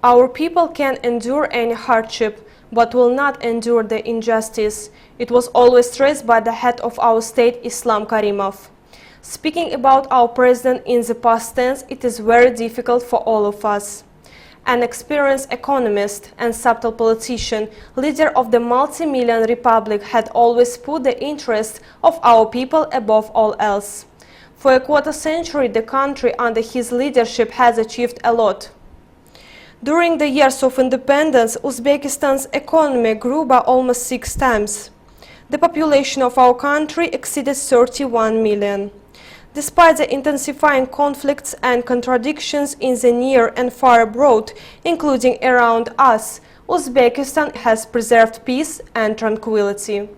Our people can endure any hardship, but will not endure the injustice. It was always stressed by the head of our state, Islam Karimov. Speaking about our president in the past tense, it is very difficult for all of us. An experienced economist and subtle politician, leader of the multi-million republic, had always put the interests of our people above all else. For a quarter century, the country under his leadership has achieved a lot. During the years of independence, Uzbekistan's economy grew by almost 6 times. The population of our country exceeded 31 million. Despite the intensifying conflicts and contradictions in the near and far abroad, including around us, Uzbekistan has preserved peace and tranquility.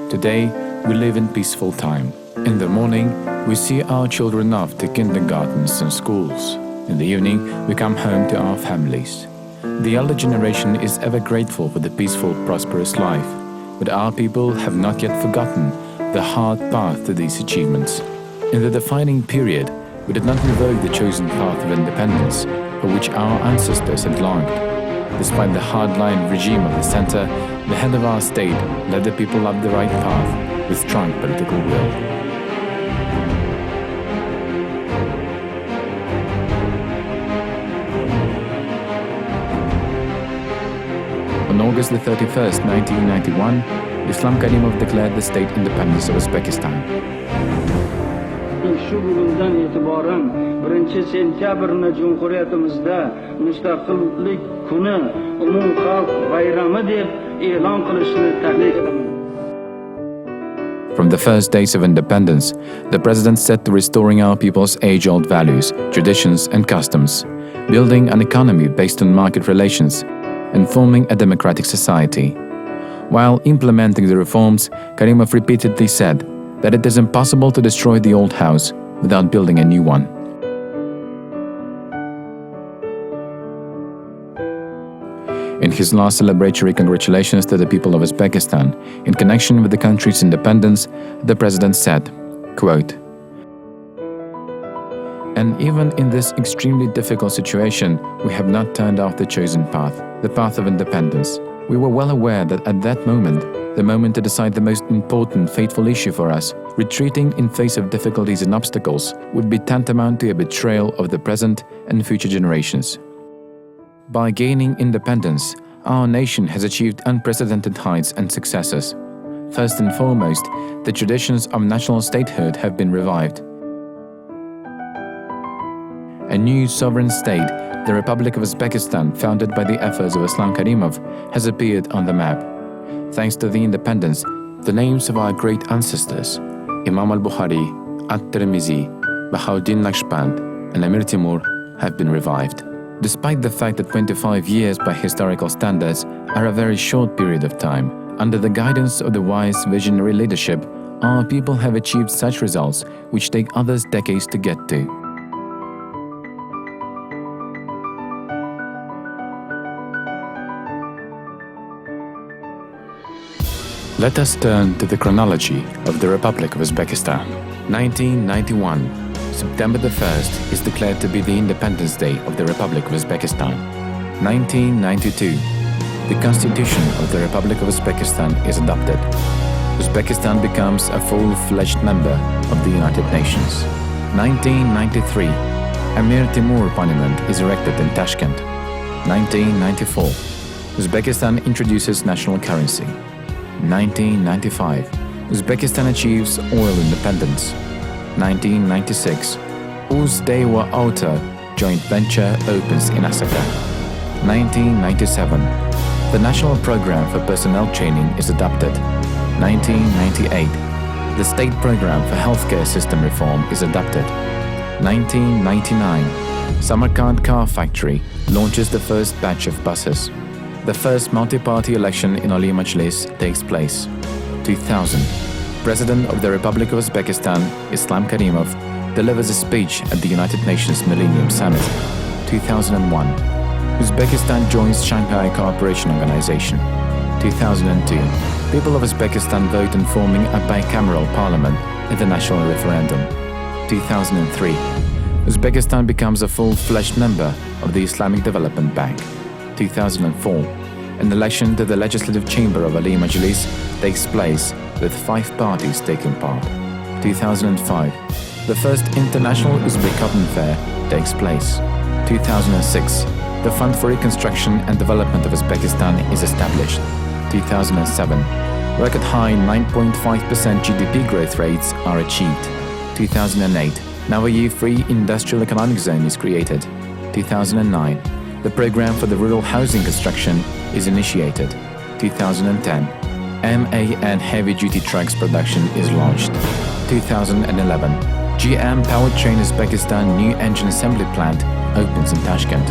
Today, we live in peaceful time. In the morning, we see our children off to kindergartens and schools. In the evening, we come home to our families. The elder generation is ever grateful for the peaceful, prosperous life, but our people have not yet forgotten the hard path to these achievements. In the defining period, we did not revoke the chosen path of independence for which our ancestors had longed. Despite the hardline regime of the center, the head of our state led the people up the right path with strong political will. On August 31st, 1991, Islam Karimov declared the state independence of Uzbekistan. Shu bugundan e'tiboran 1-sentyabrni Cumhuriyatimizda Mustaqillik kuni umumxalq bayrami deb e'lon qilishni taklif qilaman. From the first days of independence, the president set to restoring our people's age-old values, traditions and customs, building an economy based on market relations, and forming a democratic society. While implementing the reforms, Karimov repeatedly said that it is impossible to destroy the old house without building a new one. In his last celebratory congratulations to the people of Uzbekistan in connection with the country's independence, the president said, quote, "And even in this extremely difficult situation, we have not turned off the chosen path, the path of independence. We were well aware that at that moment, the moment to decide the most important, fateful issue for us, retreating in face of difficulties and obstacles would be tantamount to a betrayal of the present and future generations. By gaining independence, our nation has achieved unprecedented heights and successes. First and foremost, the traditions of national statehood have been revived. A new sovereign state, the Republic of Uzbekistan, founded by the efforts of Islam Karimov, has appeared on the map. Thanks to the independence, the names of our great ancestors, Imam al-Bukhari, At-Tirmizi, Bahauddin Naqshband, and Amir Timur, have been revived. Despite the fact that 25 years by historical standards are a very short period of time, under the guidance of the wise visionary leadership, our people have achieved such results which take others decades to get to. Let us turn to the chronology of the Republic of Uzbekistan. 1991. September the 1st is declared to be the Independence Day of the Republic of Uzbekistan. 1992. The Constitution of the Republic of Uzbekistan is adopted. Uzbekistan becomes a full-fledged member of the United Nations. 1993. Amir Timur Monument is erected in Tashkent. 1994. Uzbekistan introduces national currency. 1995. Uzbekistan achieves oil independence. 1996. Uz-Dewa Auto joint venture opens in Asaka. 1997. The National Program for Personnel Training is adopted. 1998. The State Program for Healthcare System Reform is adopted. 1999. Samarkand Car Factory launches the first batch of buses. The first multi-party election in Ali Majlis takes place. 2000. President of the Republic of Uzbekistan, Islam Karimov, delivers a speech at the United Nations Millennium Summit. 2001. Uzbekistan joins Shanghai Cooperation Organization. 2002. People of Uzbekistan vote in forming a bicameral parliament in the national referendum. 2003. Uzbekistan becomes a full-fledged member of the Islamic Development Bank. 2004. An election to the Legislative Chamber of Ali Majlis takes place, with 5 parties taking part. 2005. The first International Uzbek Cotton Fair takes place. 2006. The Fund for Reconstruction and Development of Uzbekistan is established. 2007. Record high 9.5% GDP growth rates are achieved. 2008. Navayi Free Industrial Economic Zone is created. 2009. The program for the rural housing construction is initiated. 2010. MAN heavy-duty trucks production is launched. 2011. GM Powertrain Uzbekistan new engine assembly plant opens in Tashkent.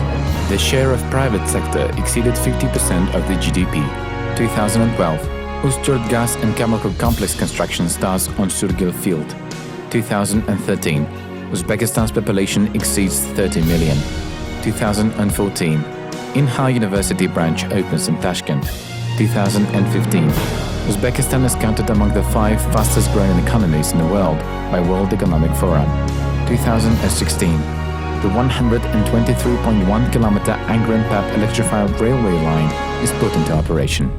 The share of private sector exceeded 50% of the GDP. 2012. Usturt Gas and Chemical Complex construction starts on Surgil field. 2013. Uzbekistan's population exceeds 30 million. 2014. Inha University branch opens in Tashkent. 2015. Uzbekistan is counted among the 5 fastest growing economies in the world by World Economic Forum. 2016. The 123.1 kilometer Angren-Pap electrified railway line is put into operation.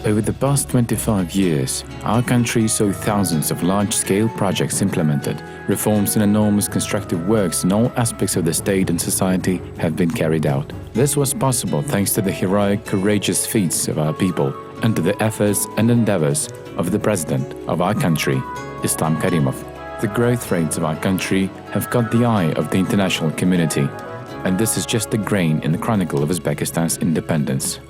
Over the past 25 years, our country saw thousands of large-scale projects implemented. Reforms and enormous constructive works in all aspects of the state and society have been carried out. This was possible thanks to the heroic, courageous feats of our people and to the efforts and endeavors of the President of our country, Islam Karimov. The growth rates of our country have caught the eye of the international community, and this is just a grain in the chronicle of Uzbekistan's independence.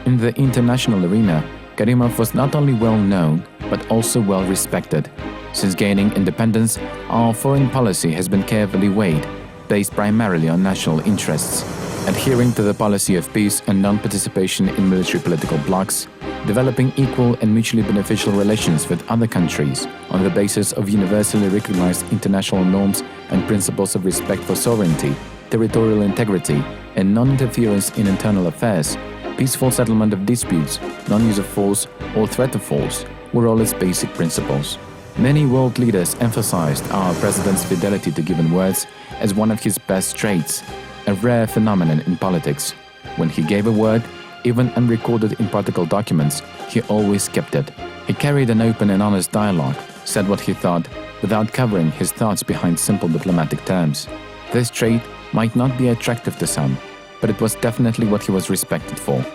In the international arena, Karimov was not only well known, but also well respected. Since gaining independence, our foreign policy has been carefully weighed, based primarily on national interests, adhering to the policy of peace and non-participation in military political blocs, developing equal and mutually beneficial relations with other countries on the basis of universally recognized international norms and principles of respect for sovereignty, territorial integrity, and non-interference in internal affairs. Peaceful settlement of disputes, non-use of force or threat of force were all its basic principles. Many world leaders emphasized our president's fidelity to given words as one of his best traits, a rare phenomenon in politics. When he gave a word, even unrecorded in protocol documents, he always kept it. He carried an open and honest dialogue, said what he thought, without covering his thoughts behind simple diplomatic terms. This trait might not be attractive to some, but it was definitely what he was respected for.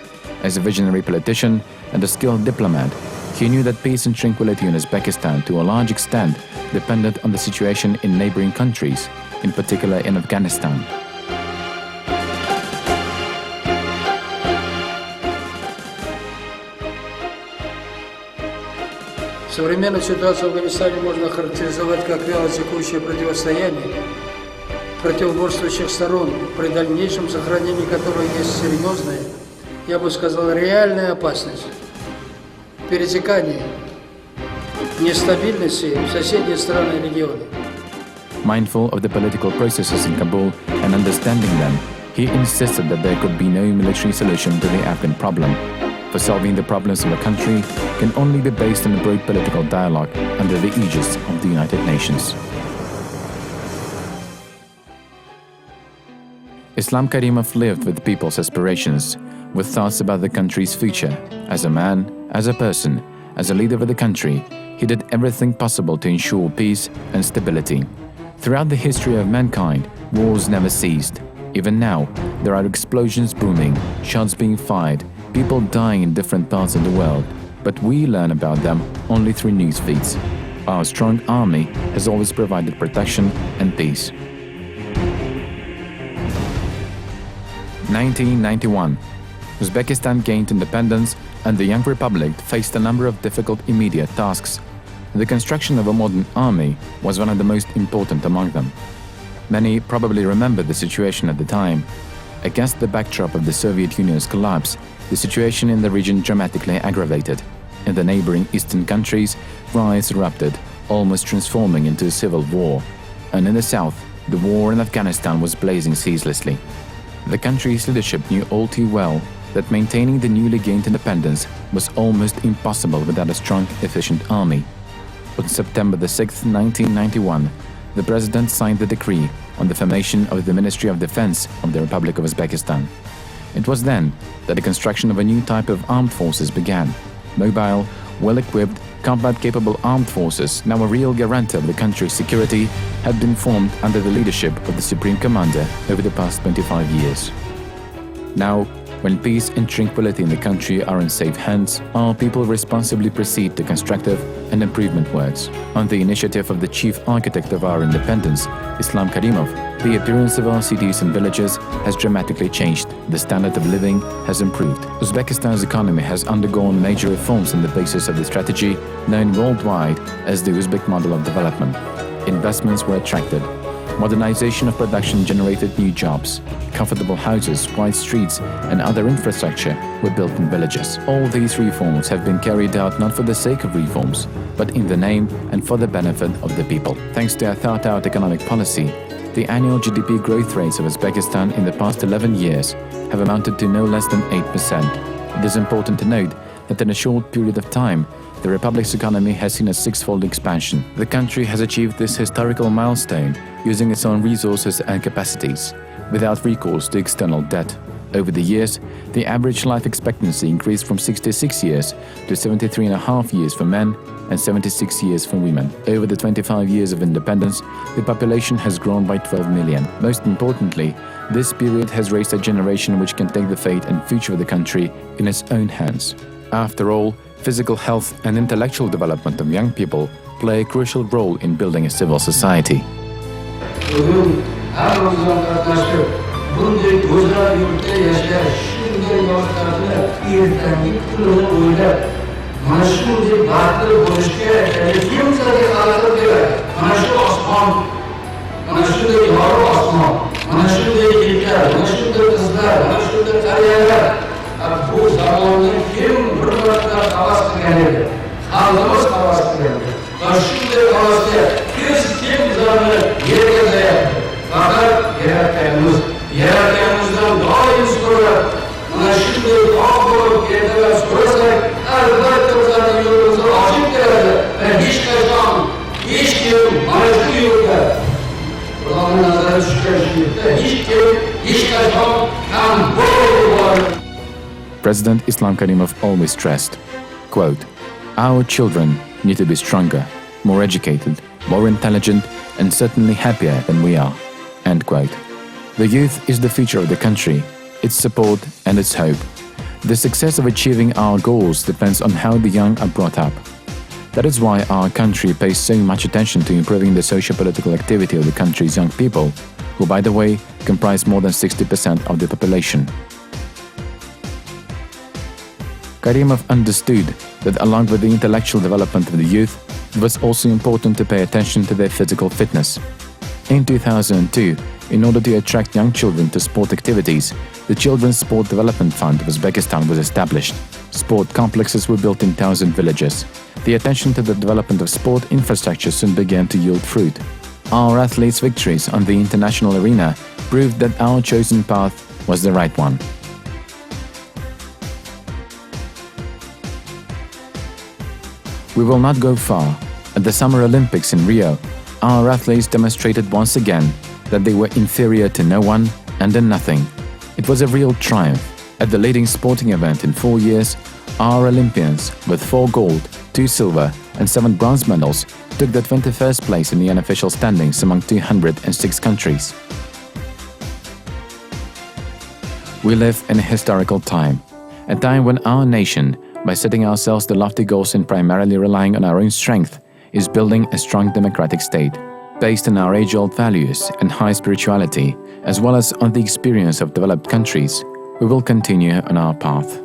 As a visionary politician and a skilled diplomat, he knew that peace and tranquility in Uzbekistan to a large extent depended on the situation in neighboring countries, in particular in Afghanistan. Современную ситуацию в Афганистане можно характеризовать как вялотекущее противостояние противоборствующих сторон, при дальнейшем сохранении которой есть серьезная, я бы сказал, реальная опасность перетекания нестабильности в соседние страны и регионы. Mindful of the political processes in Kabul and understanding them, he insisted that there could be no military solution to the Afghan problem. For solving the problems of a country can only be based on a broad political dialogue under the aegis of the United Nations. Islam Karimov lived with people's aspirations, with thoughts about the country's future. As a man, as a person, as a leader of the country, he did everything possible to ensure peace and stability. Throughout the history of mankind, wars never ceased. Even now, there are explosions booming, shots being fired, people dying in different parts of the world. But we learn about them only through news feeds. Our strong army has always provided protection and peace. 1991. Uzbekistan gained independence and the young republic faced a number of difficult immediate tasks. The construction of a modern army was one of the most important among them. Many probably remember the situation at the time. Against the backdrop of the Soviet Union's collapse, the situation in the region dramatically aggravated. In the neighboring eastern countries, riots erupted, almost transforming into a civil war. And in the south, the war in Afghanistan was blazing ceaselessly. The country's leadership knew all too well that maintaining the newly gained independence was almost impossible without a strong, efficient army. On September 6, 1991, the president signed the decree on the formation of the Ministry of Defense of the Republic of Uzbekistan. It was then that the construction of a new type of armed forces began. Mobile, well-equipped, combat-capable armed forces, now a real guarantor of the country's security, had been formed under the leadership of the Supreme Commander over the past 25 years. Now, when peace and tranquility in the country are in safe hands, our people responsibly proceed to constructive and improvement works. On the initiative of the chief architect of our independence, Islam Karimov, the appearance of our cities and villages has dramatically changed. The standard of living has improved. Uzbekistan's economy has undergone major reforms on the basis of the strategy known worldwide as the Uzbek model of development. Investments were attracted. Modernization of production generated new jobs. Comfortable houses, wide streets, and other infrastructure were built in villages. All these reforms have been carried out not for the sake of reforms, but in the name and for the benefit of the people. Thanks to a thought-out economic policy, the annual GDP growth rates of Uzbekistan in the past 11 years have amounted to no less than 8%. It is important to note that in a short period of time, the Republic's economy has seen a six-fold expansion. The country has achieved this historical milestone using its own resources and capacities, without recourse to external debt. Over the years, the average life expectancy increased from 66 years to 73.5 years for men and 76 years for women. Over the 25 years of independence, the population has grown by 12 million. Most importantly, this period has raised a generation which can take the fate and future of the country in its own hands. After all, physical health and intellectual development of young people play a crucial role in building a civil society. Bugün her zaman arkadaşlar bunday güzel yurtta yaşar, shunday yoshlarni ertangi kunini o'ylab, mana shunday baxtli bo'lishga kim bizlarga xalaqit beradi? Mana shu osmon, mana shunday yorug' osmon, mana shunday yigitlar, mana shunday qizlar, mana shunday qariyalar. Bu zamonni kim bir marta havas qilgan edi? Xalqimiz havas qilgan edi. Va shunday havasga kim bizlarni yetkazayapti? Faqat Yaratganimizdan doim so'rab, mana shunday tog' bo'lib ertalab so'rasak, albatta bizlarning yo'limizni ochib beradi va hech qachon hech kim mana shu yo'lda Xudoning nazari tushgan shu yerda hech kim hech qachon kam bo'lmaydi. President Islam Karimov always stressed, quote, "Our children need to be stronger, more educated, more intelligent, and certainly happier than we are." End quote. The youth is the future of the country, its support and its hope. The success of achieving our goals depends on how the young are brought up. That is why our country pays so much attention to improving the socio-political activity of the country's young people, who, by the way, comprise more than 60% of the population. Karimov understood that along with the intellectual development of the youth, it was also important to pay attention to their physical fitness. In 2002, in order to attract young children to sport activities, the Children's Sport Development Fund of Uzbekistan was established. Sport complexes were built in towns and villages. The attention to the development of sport infrastructure soon began to yield fruit. Our athletes' victories on the international arena proved that our chosen path was the right one. We will not go far. At the Summer Olympics in Rio, our athletes demonstrated once again that they were inferior to no one and in nothing. It was a real triumph. At the leading sporting event in 4 years, our Olympians, with 4 gold, 2 silver and 7 bronze medals, took the 21st place in the unofficial standings among 206 countries. We live in a historical time, a time when our nation, by setting ourselves the lofty goals and primarily relying on our own strength, is building a strong democratic state. Based on our age-old values and high spirituality, as well as on the experience of developed countries, we will continue on our path.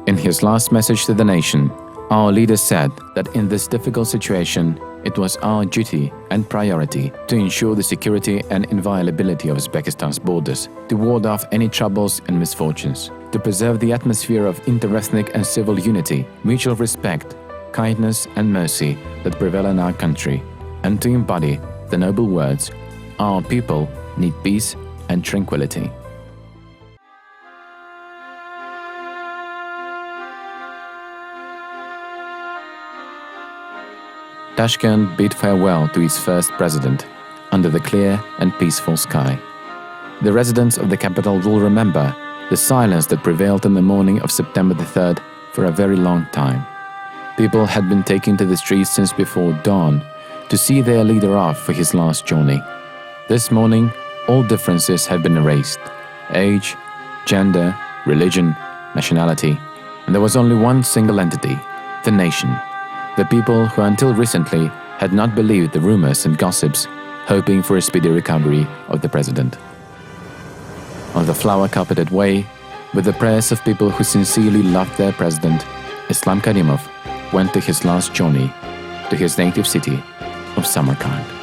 In his last message to the nation, our leader said that in this difficult situation, it was our duty and priority to ensure the security and inviolability of Uzbekistan's borders, to ward off any troubles and misfortunes. to preserve the atmosphere of interethnic and civil unity, mutual respect, kindness and mercy that prevail in our country, and to embody the noble words, "Our people need peace and tranquility." Tashkent bid farewell to its first president under the clear and peaceful sky. The residents of the capital will remember the silence that prevailed on the morning of September the 3rd for a very long time. People had been taken to the streets since before dawn to see their leader off for his last journey. This morning, all differences have been erased: age, gender, religion, nationality, and there was only one single entity, the nation. The people who until recently had not believed the rumors and gossips, hoping for a speedy recovery of the president. On the flower-carpeted way, with the prayers of people who sincerely loved their president, Islam Karimov went to his last journey to his native city of Samarkand.